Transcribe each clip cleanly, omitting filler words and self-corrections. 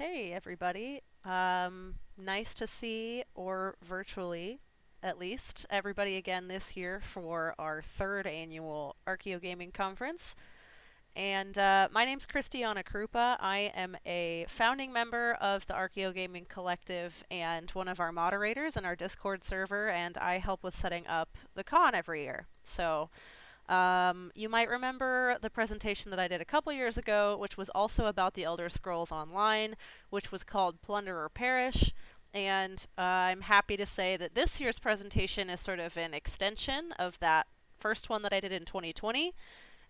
Hey everybody. Nice to see, or virtually at least, everybody again this year for our third annual Archeo Gaming Conference. And my name's Krystiana Krupa. I am a founding member of the Archeo Gaming Collective and one of our moderators in our Discord server, and I help with setting up the con every year. You might remember the presentation that I did a couple years ago, which was also about the Elder Scrolls Online, which was called Plunder or Perish. And I'm happy to say that this year's presentation is sort of an extension of that first one that I did in 2020,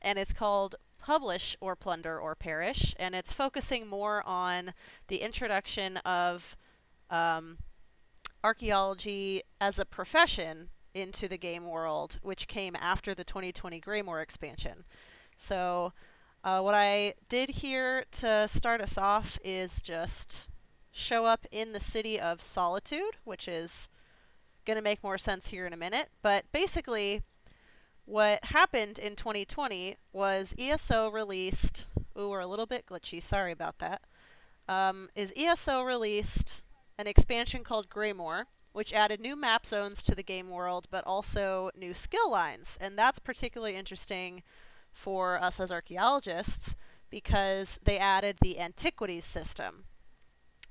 and it's called Publish or Plunder or Perish, and it's focusing more on the introduction of archaeology as a profession into the game world, which came after the 2020 Greymoor expansion. What I did here to start us off is just show up in the city of Solitude, which is going to make more sense here in a minute. But basically, what happened in 2020 was ESO released. Ooh, we're a little bit glitchy. Sorry about that. Is ESO released an expansion called Greymoor, which added new map zones to the game world, but also new skill lines. And that's particularly interesting for us as archaeologists because they added the Antiquities system.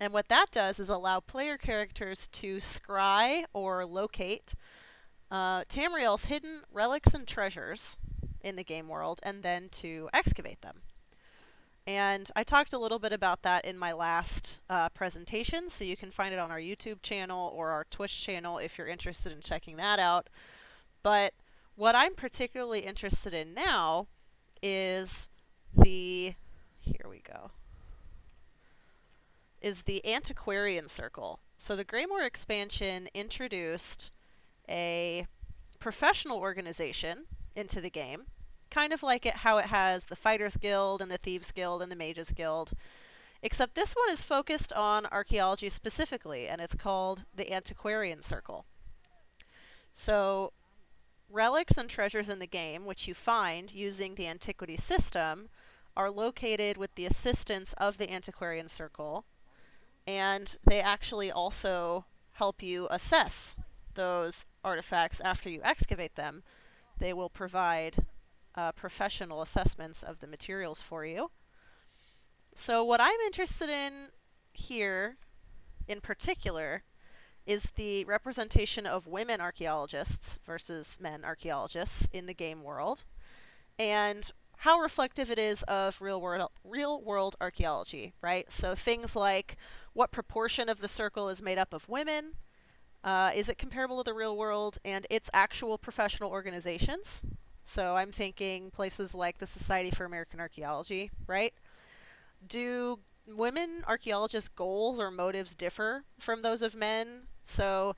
And what that does is allow player characters to scry or locate Tamriel's hidden relics and treasures in the game world, and then to excavate them. And I talked a little bit about that in my last presentation, so you can find it on our YouTube channel or our Twitch channel if you're interested in checking that out. But what I'm particularly interested in now is the Antiquarian Circle. So the Greymoor expansion introduced a professional organization into the game, kind of like how it has the Fighters Guild and the Thieves Guild and the Mages Guild, except this one is focused on archaeology specifically, and it's called the Antiquarian Circle. So relics and treasures in the game, which you find using the antiquity system, are located with the assistance of the Antiquarian Circle, and they actually also help you assess those artifacts after you excavate them. They will provide professional assessments of the materials for you. So what I'm interested in here in particular is the representation of women archaeologists versus men archaeologists in the game world, and how reflective it is of real world archaeology, right? So things like what proportion of the circle is made up of women, is it comparable to the real world and its actual professional organizations? So I'm thinking places like the Society for American Archaeology, right? Do women archaeologists' goals or motives differ from those of men? So,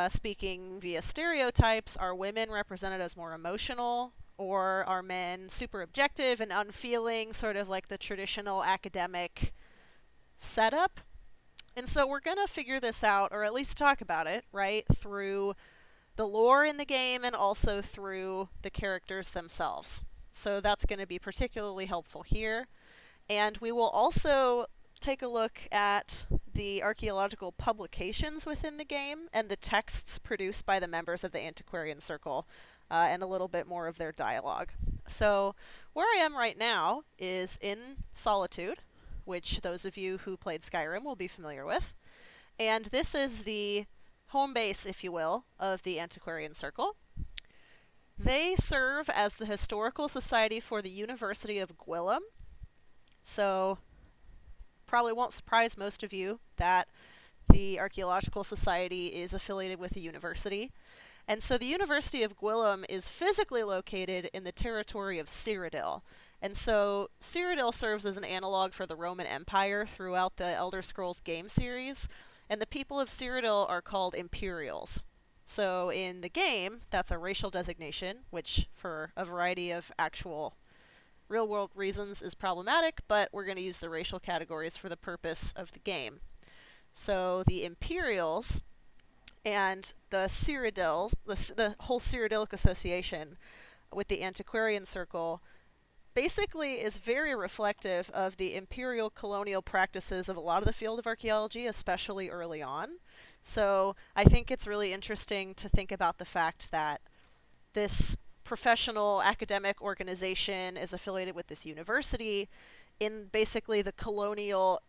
speaking via stereotypes, are women represented as more emotional, or are men super objective and unfeeling, sort of like the traditional academic setup? And so we're going to figure this out, or at least talk about it, right, through the lore in the game and also through the characters themselves. So that's going to be particularly helpful here. And we will also take a look at the archaeological publications within the game and the texts produced by the members of the Antiquarian Circle, and a little bit more of their dialogue. So where I am right now is in Solitude, which those of you who played Skyrim will be familiar with. And this is the home base, if you will, of the Antiquarian Circle. They serve as the historical society for the University of Gwillem. So, probably won't surprise most of you that the Archaeological Society is affiliated with a university. And so the University of Gwillem is physically located in the territory of Cyrodiil. And so Cyrodiil serves as an analog for the Roman Empire throughout the Elder Scrolls game series, and the people of Cyrodiil are called Imperials. So in the game, that's a racial designation, which for a variety of actual real-world reasons is problematic, but we're going to use the racial categories for the purpose of the game. So the Imperials and the Cyrodiils, the whole Cyrodiilic association with the Antiquarian Circle basically is very reflective of the imperial colonial practices of a lot of the field of archaeology, especially early on. So I think it's really interesting to think about the fact that this professional academic organization is affiliated with this university in basically the colonial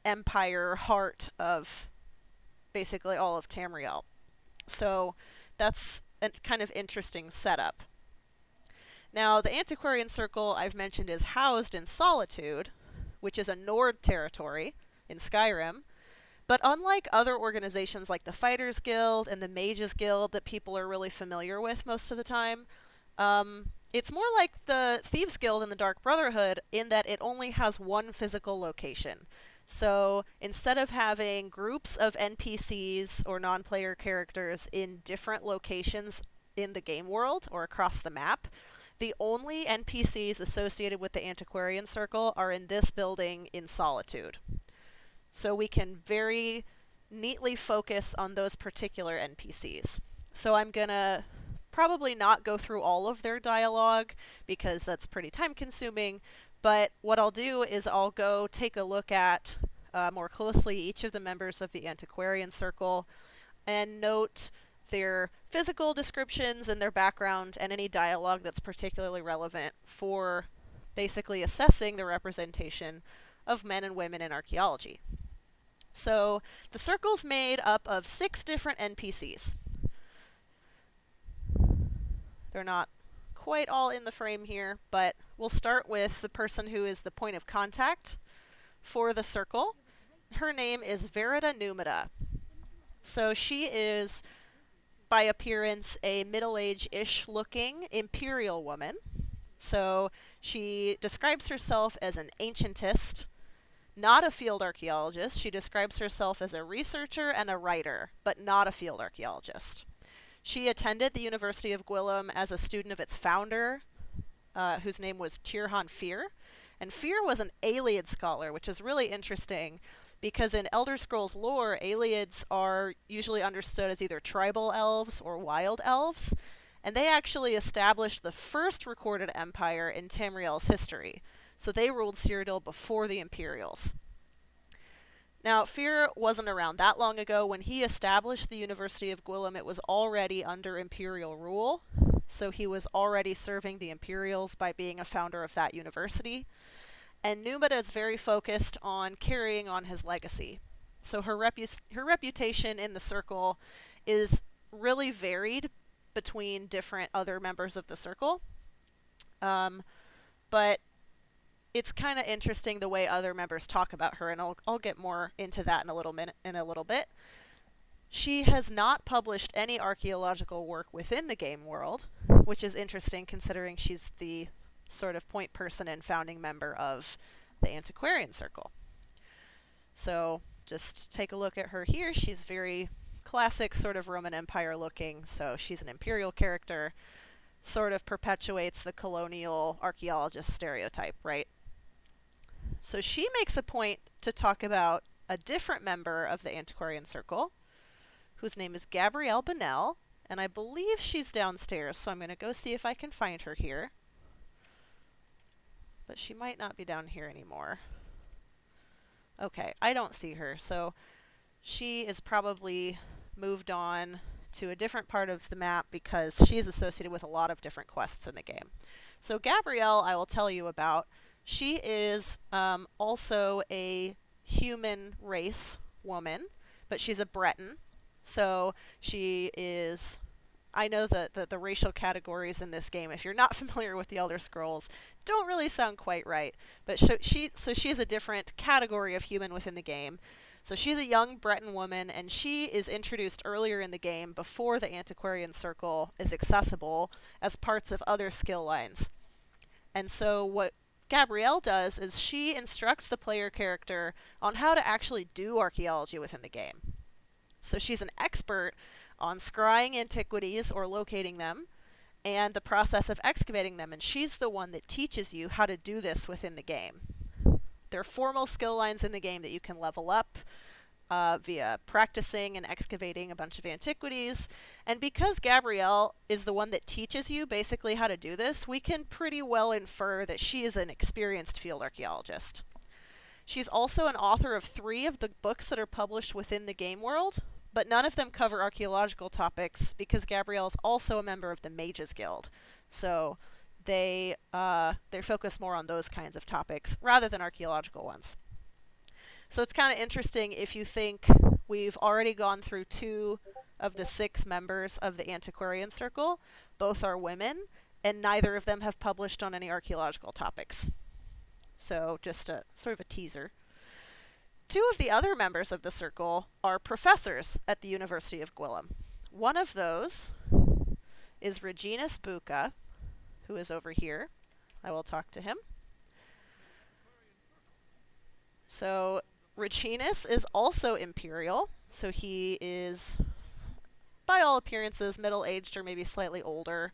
empire heart of basically all of Tamriel. So that's a kind of interesting setup. Now, the Antiquarian Circle I've mentioned is housed in Solitude, which is a Nord territory in Skyrim. But unlike other organizations like the Fighters Guild and the Mages Guild that people are really familiar with most of the time, it's more like the Thieves Guild and the Dark Brotherhood in that it only has one physical location. So instead of having groups of NPCs or non-player characters in different locations in the game world or across the map, the only NPCs associated with the Antiquarian Circle are in this building in Solitude. So we can very neatly focus on those particular NPCs. So I'm going to probably not go through all of their dialogue because that's pretty time consuming, but what I'll do is I'll go take a look at more closely each of the members of the Antiquarian Circle and note their physical descriptions and their background and any dialogue that's particularly relevant for basically assessing the representation of men and women in archaeology. So the circle's made up of 6 different NPCs. They're not quite all in the frame here, but we'll start with the person who is the point of contact for the circle. Her name is Verida Numida. So she is, by appearance, a middle-aged-ish looking imperial woman. So she describes herself as an ancientist, not a field archaeologist. She describes herself as a researcher and a writer, but not a field archaeologist. She attended the University of Gwillem as a student of its founder, whose name was Tirhan Fear. And Fear was an Ayleid scholar, which is really interesting because in Elder Scrolls lore, Ayleids are usually understood as either tribal elves or wild elves, and they actually established the first recorded empire in Tamriel's history. So they ruled Cyrodiil before the Imperials. Now, Fear wasn't around that long ago. When he established the University of Gwillem, it was already under Imperial rule, so he was already serving the Imperials by being a founder of that university. And Numida is very focused on carrying on his legacy. So her reputation in the circle is really varied between different other members of the circle. But it's kind of interesting the way other members talk about her, and I'll get more into that in a little bit. She has not published any archaeological work within the game world, which is interesting considering she's the sort of point person and founding member of the Antiquarian Circle. So just take a look at her here. She's very classic sort of Roman Empire looking, so she's an imperial character, sort of perpetuates the colonial archaeologist stereotype, right? So she makes a point to talk about a different member of the Antiquarian Circle, whose name is Gabrielle Bennell, and I believe she's downstairs, so I'm going to go see if I can find her here. But she might not be down here anymore. Okay, I don't see her, so she is probably moved on to a different part of the map because she's associated with a lot of different quests in the game. So Gabrielle, I will tell you about. She is also a human race woman, but she's a Breton. So she is, I know that the racial categories in this game, if you're not familiar with the Elder Scrolls, don't really sound quite right. But she is a different category of human within the game. So she's a young Breton woman, and she is introduced earlier in the game before the Antiquarian Circle is accessible as parts of other skill lines. And so what Gabrielle does is she instructs the player character on how to actually do archaeology within the game. So she's an expert on scrying antiquities or locating them and the process of excavating them, and she's the one that teaches you how to do this within the game. There are formal skill lines in the game that you can level up via practicing and excavating a bunch of antiquities. And because Gabrielle is the one that teaches you basically how to do this, we can pretty well infer that she is an experienced field archaeologist. She's also an author of 3 of the books that are published within the game world, but none of them cover archaeological topics because Gabrielle is also a member of the Mages Guild. So they focus more on those kinds of topics rather than archaeological ones. So it's kind of interesting if you think we've already gone through 2 of the 6 members of the Antiquarian Circle. Both are women, and neither of them have published on any archaeological topics. So just a sort of a teaser. 2 of the other members of the circle are professors at the University of Gwillem. One of those is Regina Spooka, who is over here. I will talk to him. So Reginus is also Imperial, so he is, by all appearances, middle-aged or maybe slightly older.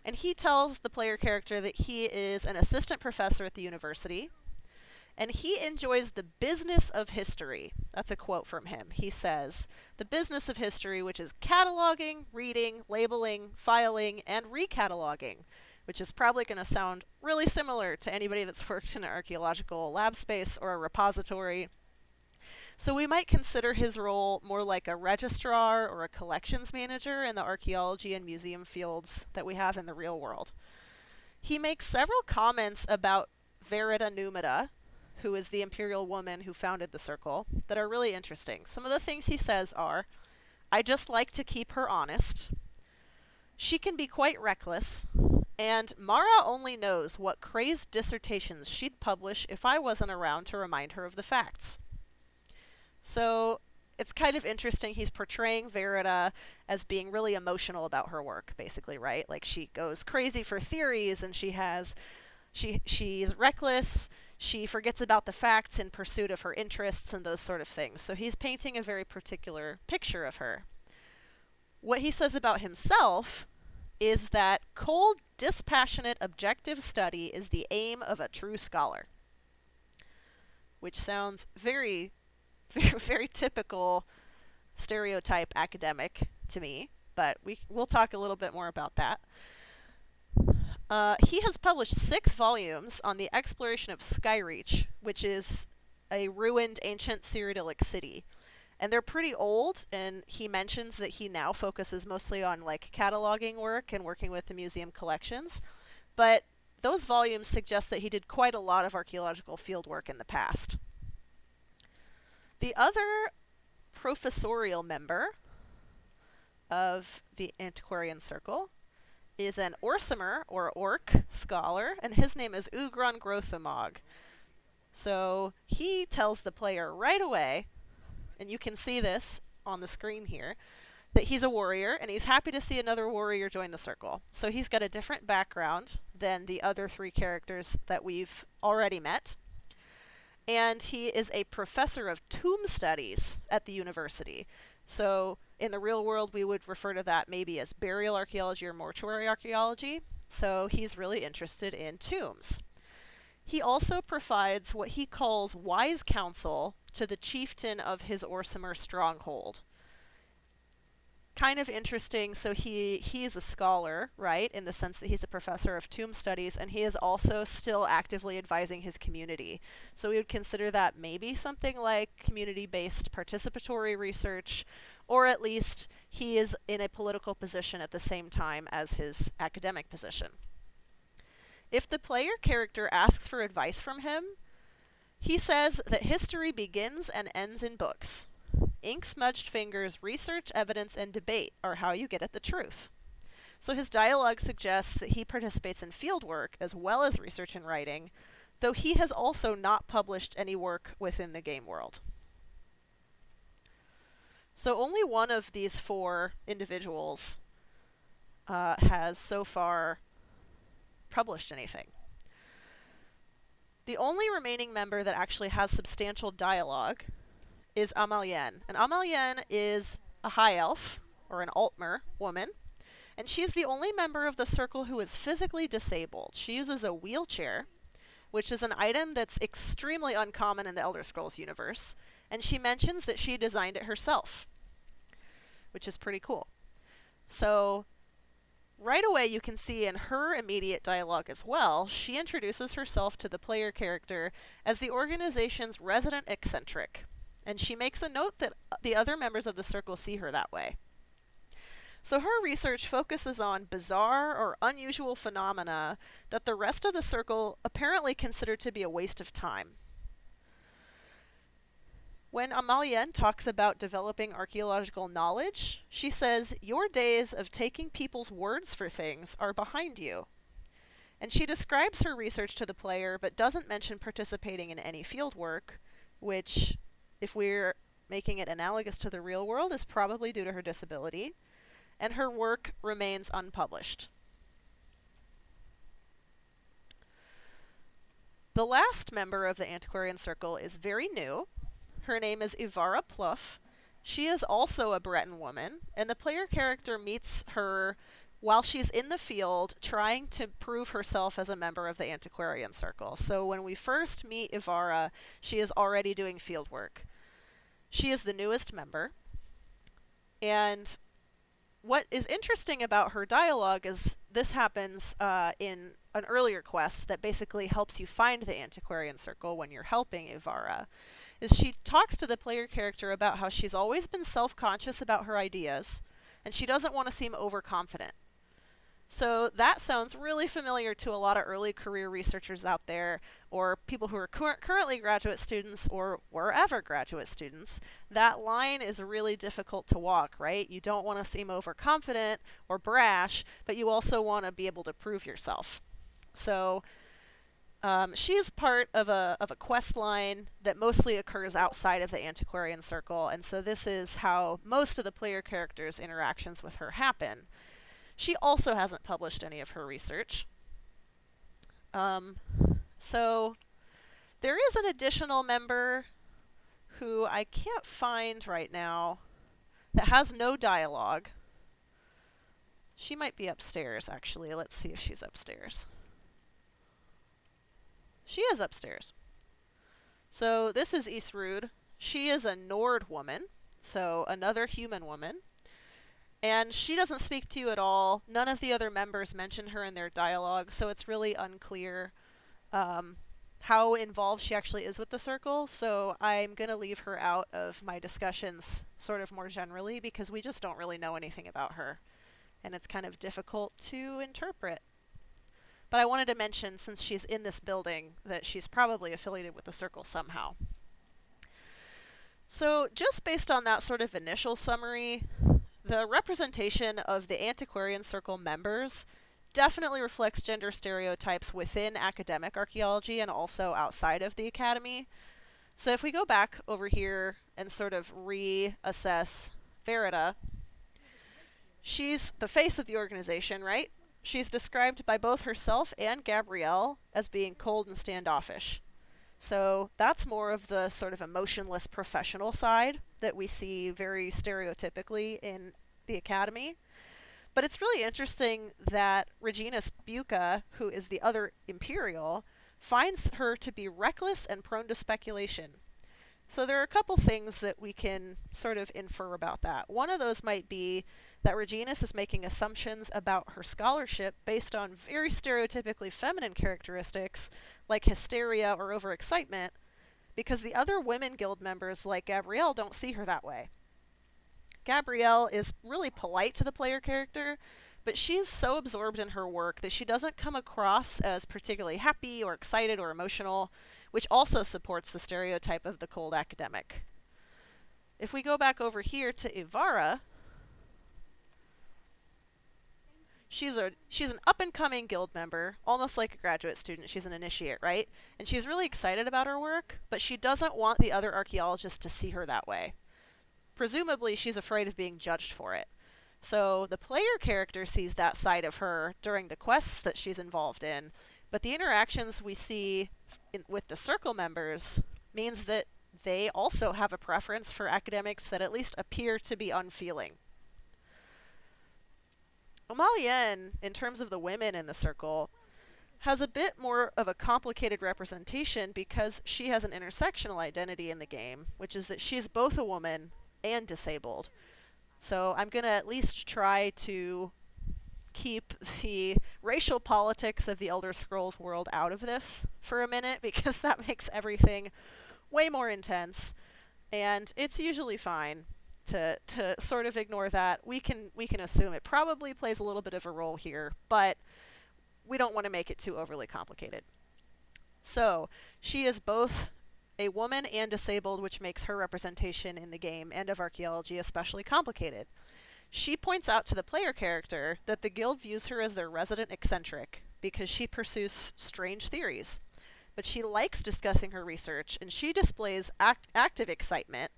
And he tells the player character that he is an assistant professor at the university, and he enjoys the business of history. That's a quote from him. He says, "The business of history, which is cataloging, reading, labeling, filing, and recataloguing," which is probably going to sound really similar to anybody that's worked in an archaeological lab space or a repository. So we might consider his role more like a registrar or a collections manager in the archaeology and museum fields that we have in the real world. He makes several comments about Verita Numida, who is the imperial woman who founded the circle, that are really interesting. Some of the things he says are, "I just like to keep her honest. She can be quite reckless. And Mara only knows what crazed dissertations she'd publish if I wasn't around to remind her of the facts." So it's kind of interesting. He's portraying Verita as being really emotional about her work, basically, right? Like, she goes crazy for theories, and she's reckless. She forgets about the facts in pursuit of her interests and those sort of things. So he's painting a very particular picture of her. What he says about himself is that cold, dispassionate, objective study is the aim of a true scholar. Which sounds very, very, very typical stereotype academic to me, but we'll talk a little bit more about that. He has published 6 volumes on the exploration of Skyreach, which is a ruined ancient Cyrodiilic city. And they're pretty old, and he mentions that he now focuses mostly on like cataloging work and working with the museum collections. But those volumes suggest that he did quite a lot of archaeological field work in the past. The other professorial member of the Antiquarian Circle is an Orsimer, or Orc, scholar, and his name is Ugron Grothamog. So he tells the player right away, and you can see this on the screen here, that he's a warrior, and he's happy to see another warrior join the circle. So he's got a different background than the other 3 characters that we've already met. And he is a professor of tomb studies at the university. So in the real world, we would refer to that maybe as burial archaeology or mortuary archaeology. So he's really interested in tombs. He also provides what he calls wise counsel to the chieftain of his Orsimer stronghold. Kind of interesting. So he's a scholar, right, in the sense that he's a professor of tomb studies, and he is also still actively advising his community. So we would consider that maybe something like community-based participatory research, or at least he is in a political position at the same time as his academic position. If the player character asks for advice from him, he says that history begins and ends in books. Ink-smudged fingers, research, evidence, and debate are how you get at the truth. So his dialogue suggests that he participates in field work as well as research and writing, though he has also not published any work within the game world. So only one of these 4 individuals has so far published anything. The only remaining member that actually has substantial dialogue is Amalien. And Amalien is a high elf, or an Altmer woman, and she's the only member of the circle who is physically disabled. She uses a wheelchair, which is an item that's extremely uncommon in the Elder Scrolls universe, And she mentions that she designed it herself, which is pretty cool. So right away you can see in her immediate dialogue as well, she introduces herself to the player character as the organization's resident eccentric. And she makes a note that the other members of the circle see her that way. So her research focuses on bizarre or unusual phenomena that the rest of the circle apparently consider to be a waste of time. When Amalien talks about developing archaeological knowledge, she says, "Your days of taking people's words for things are behind you." And she describes her research to the player, but doesn't mention participating in any field work, which, if we're making it analogous to the real world, is probably due to her disability. And her work remains unpublished. The last member of the Antiquarian Circle is very new. Her name is Ivara Pluff. She is also a Breton woman, and the player character meets her while she's in the field trying to prove herself as a member of the Antiquarian Circle. So when we first meet Ivara, she is already doing field work. She is the newest member, and what is interesting about her dialogue is this happens in an earlier quest that basically helps you find the Antiquarian Circle when you're helping Ivara, is she talks to the player character about how she's always been self-conscious about her ideas, and she doesn't want to seem overconfident. So that sounds really familiar to a lot of early career researchers out there, or people who are currently graduate students or were ever graduate students. That line is really difficult to walk, right? You don't want to seem overconfident or brash, but you also want to be able to prove yourself. So she is part of a quest line that mostly occurs outside of the Antiquarian Circle, and so this is how most of the player characters' interactions with her happen. She also hasn't published any of her research. So there is an additional member who I can't find right now that has no dialogue. She might be upstairs, actually. Let's see if she's upstairs. She is upstairs. So this is Isrud. She is a Nord woman, so another human woman. And she doesn't speak to you at all. None of the other members mention her in their dialogue, so it's really unclear how involved she actually is with the circle. So I'm going to leave her out of my discussions sort of more generally because we just don't really know anything about her. And it's kind of difficult to interpret. But I wanted to mention, since she's in this building, that she's probably affiliated with the circle somehow. So just based on that sort of initial summary, the representation of the Antiquarian Circle members definitely reflects gender stereotypes within academic archaeology and also outside of the academy. So if we go back over here and sort of reassess Verita, she's the face of the organization, right? She's described by both herself and Gabrielle as being cold and standoffish. So that's more of the sort of emotionless professional side that we see very stereotypically in the academy. But it's really interesting that Regina Spooka, who is the other Imperial, finds her to be reckless and prone to speculation. So there are a couple things that we can sort of infer about that. One of those might be that Regina is making assumptions about her scholarship based on very stereotypically feminine characteristics like hysteria or overexcitement, because the other women guild members like Gabrielle don't see her that way. Gabrielle is really polite to the player character, but she's so absorbed in her work that she doesn't come across as particularly happy or excited or emotional, which also supports the stereotype of the cold academic. If we go back over here to Ivara, she's an up-and-coming guild member, almost like a graduate student. She's an initiate, right? And she's really excited about her work, but she doesn't want the other archaeologists to see her that way. Presumably, she's afraid of being judged for it. So the player character sees that side of her during the quests that she's involved in, but the interactions we see with the circle members means that they also have a preference for academics that at least appear to be unfeeling. Amalien, in terms of the women in the circle, has a bit more of a complicated representation because she has an intersectional identity in the game, which is that she's both a woman and disabled. So I'm going to at least try to keep the racial politics of the Elder Scrolls world out of this for a minute, because that makes everything way more intense, and it's usually fine to sort of ignore that. We can assume it probably plays a little bit of a role here, but we don't want to make it too overly complicated. So she is both a woman and disabled, which makes her representation in the game and of archaeology especially complicated. She points out to the player character that the guild views her as their resident eccentric because she pursues strange theories. But she likes discussing her research, and she displays active excitement,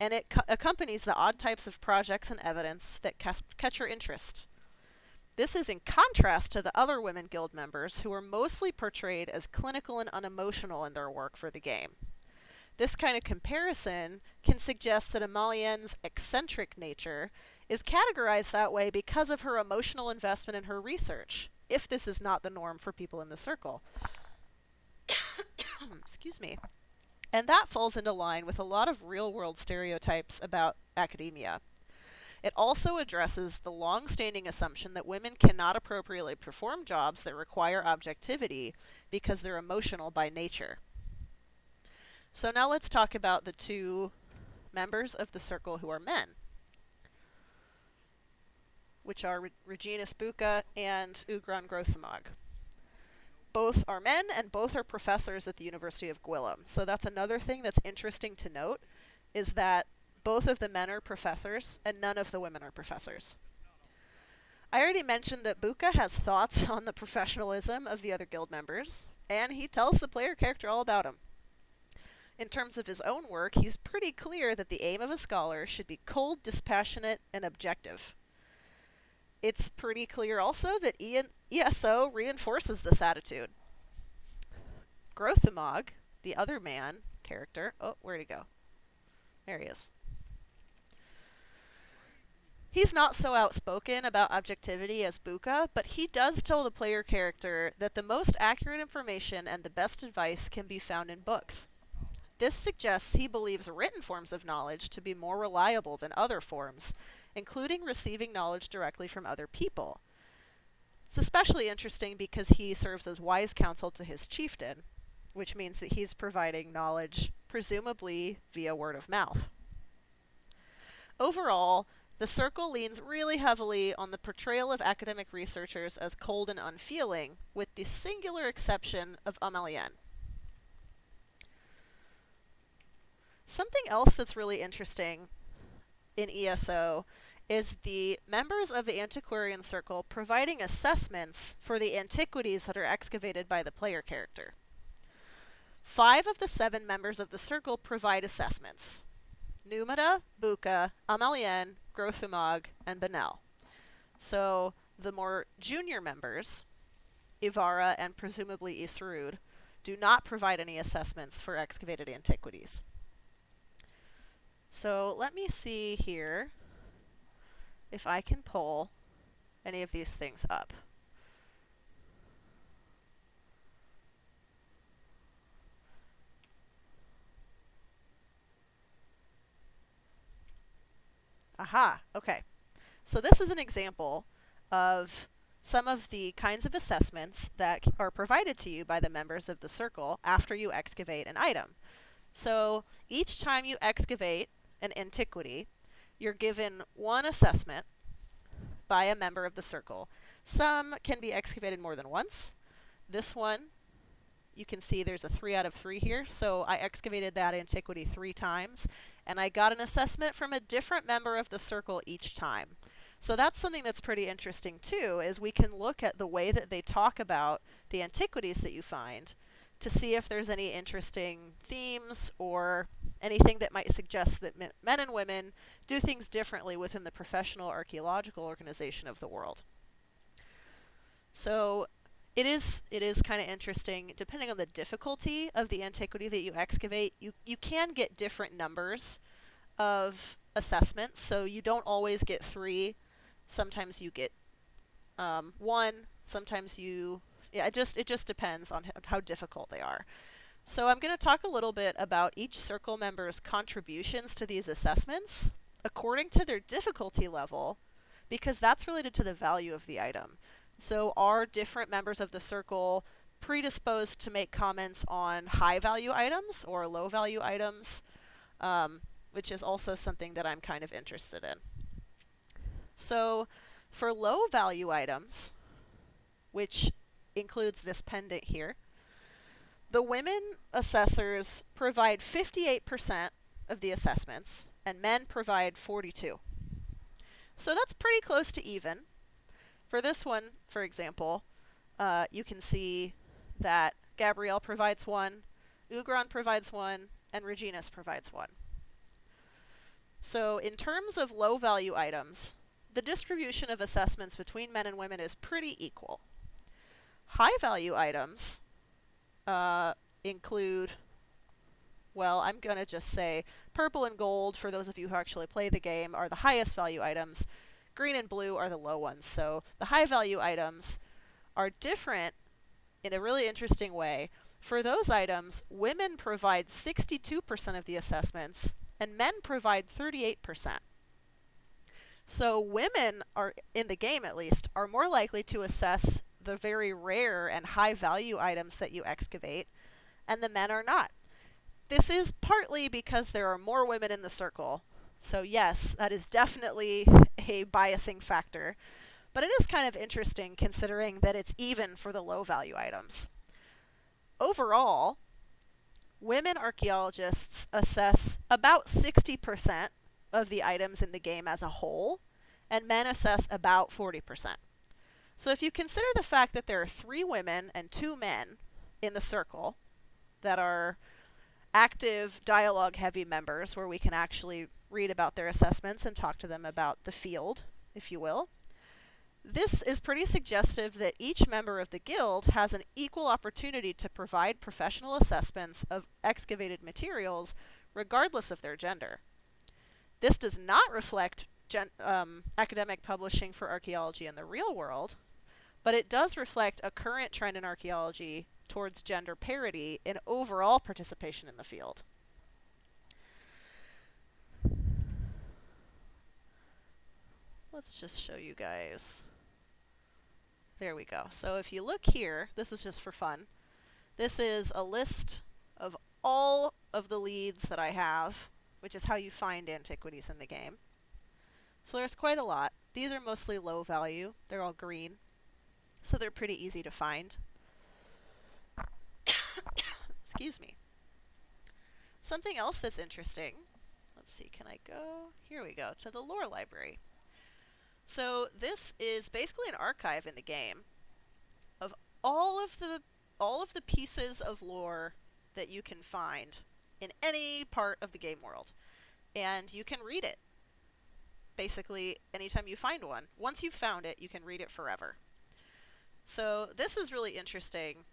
and it accompanies the odd types of projects and evidence that catch her interest. This is in contrast to the other women guild members, who are mostly portrayed as clinical and unemotional in their work for the game. This kind of comparison can suggest that Amalienne's eccentric nature is categorized that way because of her emotional investment in her research, if this is not the norm for people in the circle. Excuse me. And that falls into line with a lot of real-world stereotypes about academia. It also addresses the long-standing assumption that women cannot appropriately perform jobs that require objectivity because they're emotional by nature. So now let's talk about the two members of the circle who are men, which are Regina Spooka and Ugron Grothamog. Both are men, and both are professors at the University of Gwillem. So that's another thing that's interesting to note, is that both of the men are professors, and none of the women are professors. I already mentioned that Buka has thoughts on the professionalism of the other guild members, and he tells the player character all about them. In terms of his own work, he's pretty clear that the aim of a scholar should be cold, dispassionate, and objective. It's pretty clear also that ESO reinforces this attitude. Grothamog, the other man character... Oh, where'd he go? There he is. He's not so outspoken about objectivity as Buka, but he does tell the player character that the most accurate information and the best advice can be found in books. This suggests he believes written forms of knowledge to be more reliable than other forms, including receiving knowledge directly from other people. It's especially interesting because he serves as wise counsel to his chieftain, which means that he's providing knowledge, presumably via word of mouth. Overall, the circle leans really heavily on the portrayal of academic researchers as cold and unfeeling, with the singular exception of Amalienne. Something else that's really interesting in ESO is the members of the Antiquarian Circle providing assessments for the antiquities that are excavated by the player character. 5 of the 7 members of the circle provide assessments: Numida, Buka, Amalienne, Grothamog, and Bennell. So the more junior members, Ivara and presumably Isrud, do not provide any assessments for excavated antiquities. So let me see here if I can pull any of these things up. Aha, okay. So this is an example of some of the kinds of assessments that are provided to you by the members of the circle after you excavate an item. So each time you excavate an antiquity, you're given one assessment by a member of the circle. Some can be excavated more than once. This one, you can see there's a 3 out of 3 here, so I excavated that antiquity 3 times, and I got an assessment from a different member of the circle each time. So that's something that's pretty interesting too, is we can look at the way that they talk about the antiquities that you find to see if there's any interesting themes or anything that might suggest that men and women do things differently within the professional archaeological organization of the world. So it is kind of interesting, depending on the difficulty of the antiquity that you excavate, you can get different numbers of assessments. So you don't always get 3. Sometimes you get 1. Sometimes you Yeah, it just depends on how difficult they are. So I'm going to talk a little bit about each circle member's contributions to these assessments according to their difficulty level, because that's related to the value of the item. So are different members of the circle predisposed to make comments on high value items or low value items, which is also something that I'm kind of interested in. So for low value items, which includes this pendant here, the women assessors provide 58% of the assessments, and men provide 42%. So that's pretty close to even. For this one, for example, you can see that Gabrielle provides 1, Ugron provides 1, and Regina provides 1. So in terms of low value items, the distribution of assessments between men and women is pretty equal. High value items include, well, I'm going to just say purple and gold, for those of you who actually play the game, are the highest value items. Green and blue are the low ones. So the high value items are different in a really interesting way. For those items, women provide 62% of the assessments, and men provide 38%. So women are, in the game at least, are more likely to assess the very rare and high value items that you excavate, and the men are not. This is partly because there are more women in the circle. So yes, that is definitely a biasing factor. But it is kind of interesting considering that it's even for the low value items. Overall, women archaeologists assess about 60% of the items in the game as a whole, and men assess about 40%. So if you consider the fact that there are 3 women and 2 men in the circle that are active dialogue-heavy members, where we can actually read about their assessments and talk to them about the field, if you will, this is pretty suggestive that each member of the guild has an equal opportunity to provide professional assessments of excavated materials, regardless of their gender. This does not reflect academic publishing for archaeology in the real world, but it does reflect a current trend in archaeology towards gender parity in overall participation in the field. Let's just show you guys. There we go. So if you look here, this is just for fun. This is a list of all of the leads that I have, which is how you find antiquities in the game. So there's quite a lot. These are mostly low value. They're all green, so they're pretty easy to find. Excuse me. Something else that's interesting. Let's see, can I go? Here we go, to the lore library. So this is basically an archive in the game of all of the pieces of lore that you can find in any part of the game world. And you can read it basically anytime you find one. Once you've found it, you can read it forever. So this is really interesting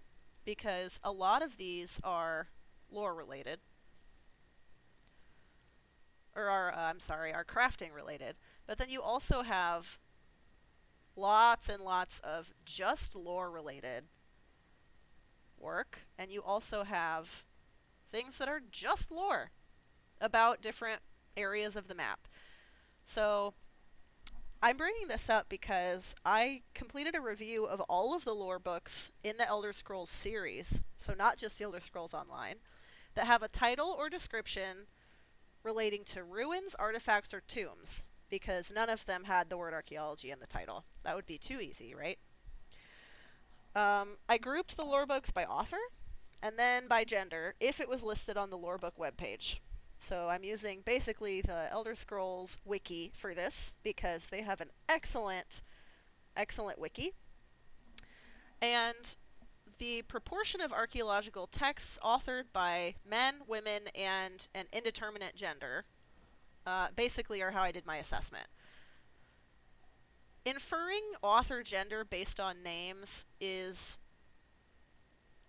because a lot of these are lore related. Or are crafting related. But then you also have lots and lots of just lore related work, and you also have things that are just lore about different areas of the map. So I'm bringing this up because I completed a review of all of the lore books in the Elder Scrolls series, so not just the Elder Scrolls Online, that have a title or description relating to ruins, artifacts, or tombs, because none of them had the word archaeology in the title. That would be too easy, right? I grouped the lore books by author, and then by gender, if it was listed on the lore book webpage. So I'm using basically the Elder Scrolls wiki for this, because they have an excellent wiki. And the proportion of archaeological texts authored by men, women, and an indeterminate gender basically are how I did my assessment. Inferring author gender based on names is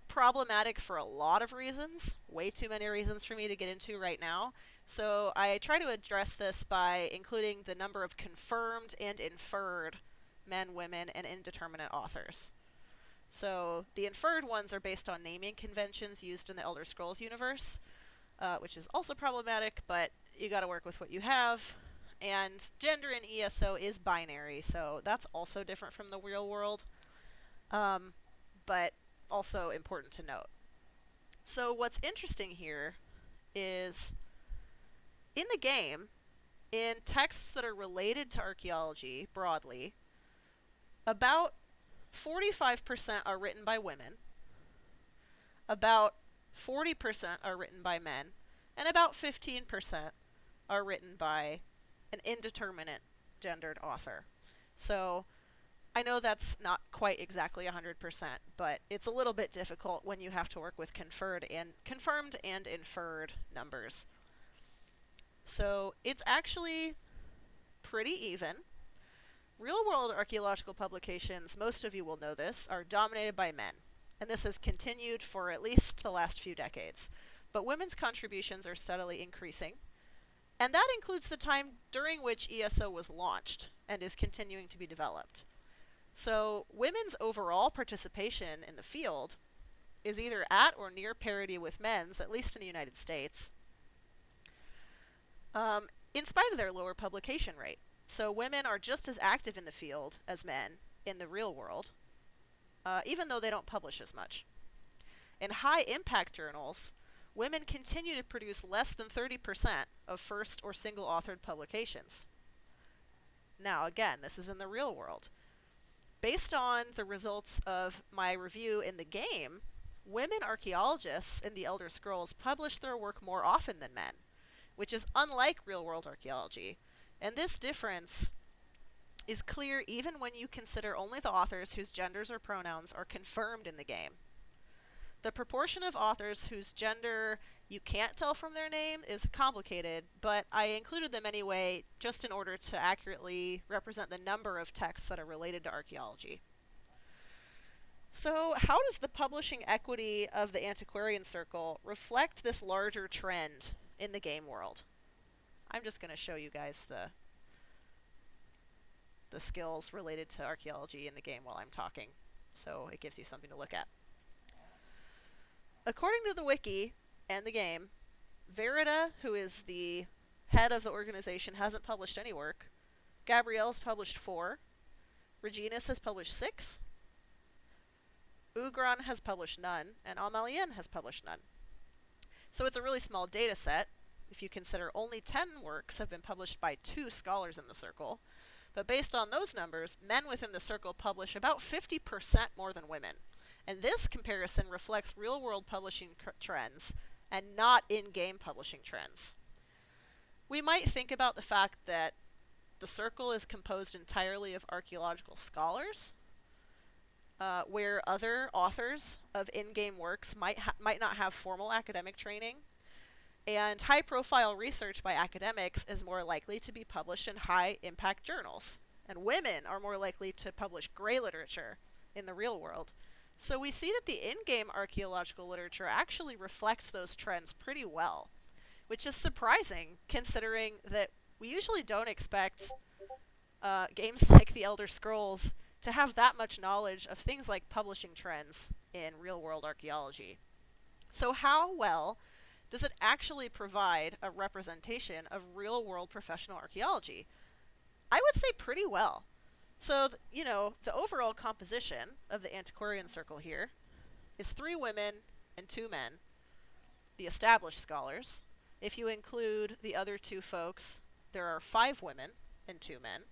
problematic for a lot of reasons. Way too many reasons for me to get into right now. So I try to address this by including the number of confirmed and inferred men, women, and indeterminate authors. So the inferred ones are based on naming conventions used in the Elder Scrolls universe, which is also problematic, but you gotta work with what you have. And gender in ESO is binary, so that's also different from the real world, but also important to note. So what's interesting here is in the game, in texts that are related to archaeology broadly, about 45% are written by women, about 40% are written by men, and about 15% are written by an indeterminate gendered author. So I know that's not quite exactly 100%, but it's a little bit difficult when you have to work with confirmed and inferred numbers. So it's actually pretty even. Real-world archaeological publications, most of you will know this, are dominated by men, and this has continued for at least the last few decades. But women's contributions are steadily increasing, and that includes the time during which ESO was launched and is continuing to be developed. So women's overall participation in the field is either at or near parity with men's, at least in the United States, in spite of their lower publication rate. So women are just as active in the field as men in the real world, even though they don't publish as much. In high-impact journals, women continue to produce less than 30% of first or single-authored publications. Now, again, this is in the real world. Based on the results of my review in the game, women archaeologists in the Elder Scrolls publish their work more often than men, which is unlike real-world archaeology. And this difference is clear even when you consider only the authors whose genders or pronouns are confirmed in the game. The proportion of authors whose gender you can't tell from their name is complicated, but I included them anyway just in order to accurately represent the number of texts that are related to archaeology. So how does the publishing equity of the Antiquarian Circle reflect this larger trend in the game world? I'm just going to show you guys the skills related to archaeology in the game while I'm talking, so it gives you something to look at. According to the wiki and the game, Verita, who is the head of the organization, hasn't published any work. Gabrielle's published 4. Regina has published 6. Ugron has published none, and Amalien has published none. So it's a really small data set, if you consider only 10 works have been published by 2 scholars in the circle. But based on those numbers, men within the circle publish about 50% more than women. And this comparison reflects real-world publishing trends and not in-game publishing trends. We might think about the fact that the circle is composed entirely of archaeological scholars, where other authors of in-game works might not have formal academic training, and high-profile research by academics is more likely to be published in high-impact journals, and women are more likely to publish gray literature in the real world. So we see that the in-game archaeological literature actually reflects those trends pretty well, which is surprising considering that we usually don't expect games like the Elder Scrolls to have that much knowledge of things like publishing trends in real-world archaeology. So how well does it actually provide a representation of real-world professional archaeology? I would say pretty well. So, the overall composition of the Antiquarian Circle here is 3 women and 2 men, the established scholars. If you include the other 2 folks, there are 5 women and 2 men.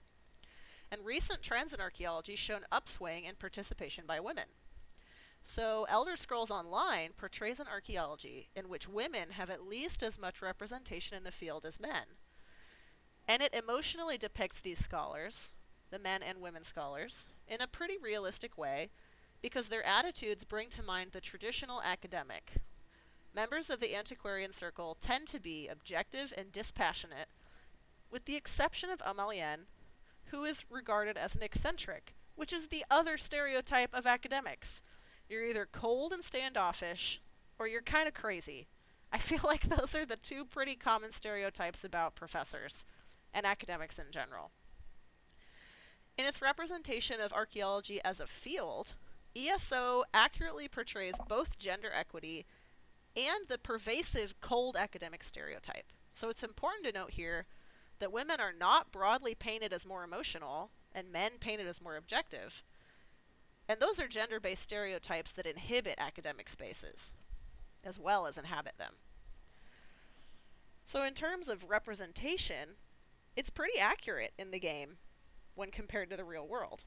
And recent trends in archaeology show an upswing in participation by women. So Elder Scrolls Online portrays an archaeology in which women have at least as much representation in the field as men. And it emotionally depicts these scholars, the men and women scholars, in a pretty realistic way because their attitudes bring to mind the traditional academic. Members of the Antiquarian Circle tend to be objective and dispassionate, with the exception of Amalien, who is regarded as an eccentric, which is the other stereotype of academics. You're either cold and standoffish, or you're kind of crazy. I feel like those are the 2 pretty common stereotypes about professors and academics in general. In its representation of archaeology as a field, ESO accurately portrays both gender equity and the pervasive cold academic stereotype. So it's important to note here that women are not broadly painted as more emotional and men painted as more objective. And those are gender-based stereotypes that inhibit academic spaces, as well as inhabit them. So in terms of representation, it's pretty accurate in the game when compared to the real world.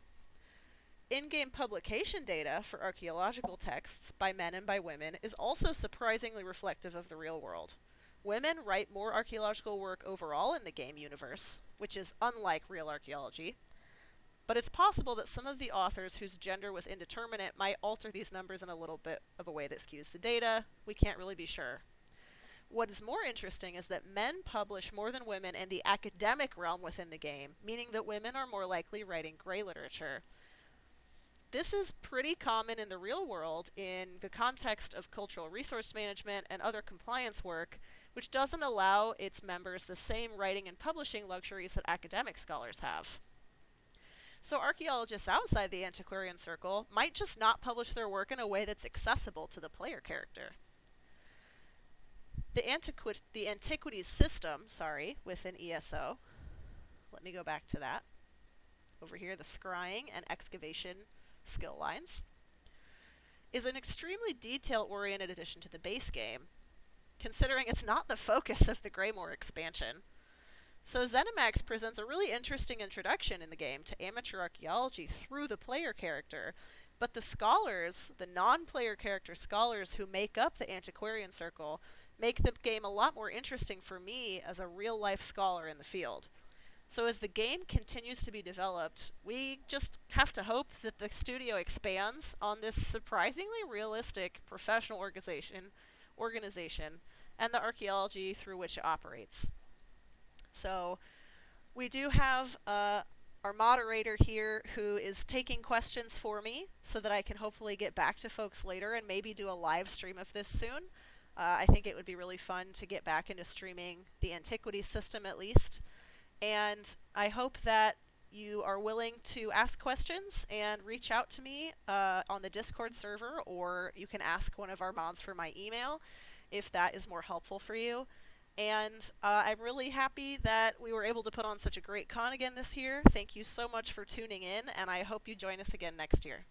In-game publication data for archaeological texts by men and by women is also surprisingly reflective of the real world. Women write more archaeological work overall in the game universe, which is unlike real archaeology, but it's possible that some of the authors whose gender was indeterminate might alter these numbers in a little bit of a way that skews the data. We can't really be sure. What is more interesting is that men publish more than women in the academic realm within the game, meaning that women are more likely writing gray literature. This is pretty common in the real world in the context of cultural resource management and other compliance work, which doesn't allow its members the same writing and publishing luxuries that academic scholars have. So archaeologists outside the Antiquarian Circle might just not publish their work in a way that's accessible to the player character. The antiquities system, within ESO, let me go back to that. Over here, the scrying and excavation skill lines, is an extremely detail-oriented addition to the base game, considering it's not the focus of the Greymoor expansion. So ZeniMax presents a really interesting introduction in the game to amateur archaeology through the player character, but the scholars, the non-player character scholars who make up the Antiquarian Circle, make the game a lot more interesting for me as a real-life scholar in the field. So as the game continues to be developed, we just have to hope that the studio expands on this surprisingly realistic professional organization and the archaeology through which it operates. So we do have our moderator here who is taking questions for me so that I can hopefully get back to folks later and maybe do a live stream of this soon. I think it would be really fun to get back into streaming the Antiquities system at least. And I hope that you are willing to ask questions and reach out to me on the Discord server, or you can ask one of our mods for my email if that is more helpful for you. And I'm really happy that we were able to put on such a great con again this year. Thank you so much for tuning in, and I hope you join us again next year.